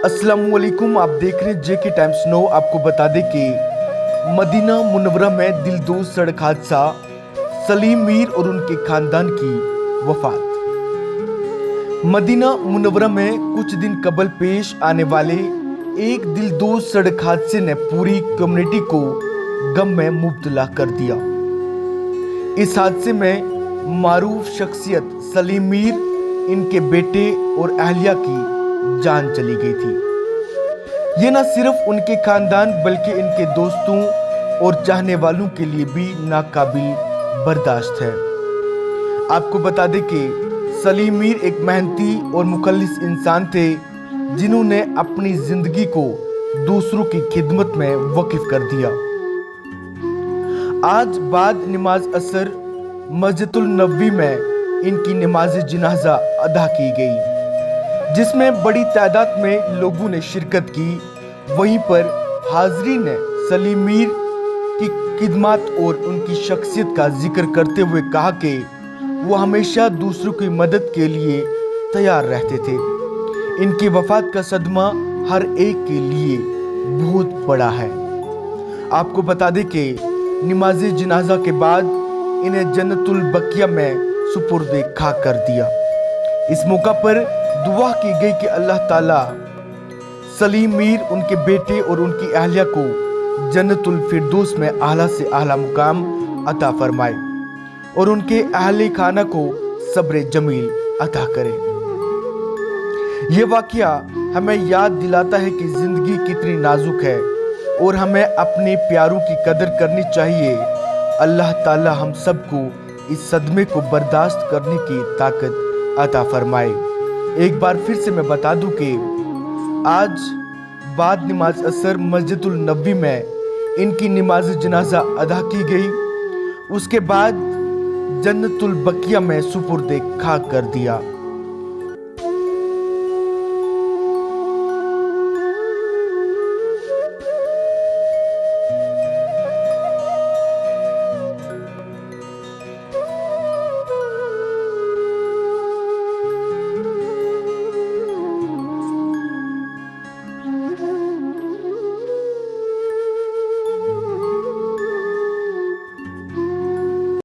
अस्सलामुअलैकुम, आप देख रहे हैं जेके टाइम्स नो। आपको बता दें कि मदीना मुनव्वरा में दिलदोज सड़क हादसा, सलीम मीर और उनके खानदान की वफात। मदीना मुनव्वरा में कुछ दिन कबल पेश आने वाले एक दिलदोज सड़क हादसे ने पूरी कम्युनिटी को गम में मुब्तला कर दिया। इस हादसे में मारूफ शख्सियत सलीम मीर, इनके बेटे और अहलिया की जान चली गई थी। ये न सिर्फ उनके खानदान बल्कि इनके दोस्तों और चाहने वालों के लिए भी नाकाबिल बर्दाश्त है। आपको बता दें कि सलीम मीर एक मेहनती और मुखलिस इंसान थे, जिन्होंने अपनी जिंदगी को दूसरों की खिदमत में वक्फ कर दिया। आज बाद नमाज असर मस्जिदुल नबवी में इनकी नमाज जनाजा अदा की गई, जिसमें बड़ी तादाद में लोगों ने शिरकत की। वहीं पर हाज़रीन ने सलीम मीर की खिदमत और उनकी शख्सियत का जिक्र करते हुए कहा कि वो हमेशा दूसरों की मदद के लिए तैयार रहते थे। इनकी वफात का सदमा हर एक के लिए बहुत बड़ा है। आपको बता दें कि नमाज जनाजा के बाद इन्हें जन्नतुल बकिया में सुपुर्द खाक कर दिया। इस मौका पर दुआ की गई कि अल्लाह ताला सलीम मीर, उनके बेटे और उनकी अहलिया को जन्नतुल फिरदौस में आला से आला मुकाम अता फरमाए और उनके अहले खाना को सब्र जमील अता करे। ये वाकया हमें याद दिलाता है कि जिंदगी कितनी नाजुक है और हमें अपने प्यारों की कदर करनी चाहिए। अल्लाह ताला हम सबको इस सदमे को बर्दाश्त करने की ताकत अता फरमाए। एक बार फिर से मैं बता दूं कि आज बाद नमाज असर मस्जिदुल नबवी में इनकी नमाज जनाजा अदा की गई। उसके बाद जन्नतुल बकिया में सुपुर्द खाक कर दिया।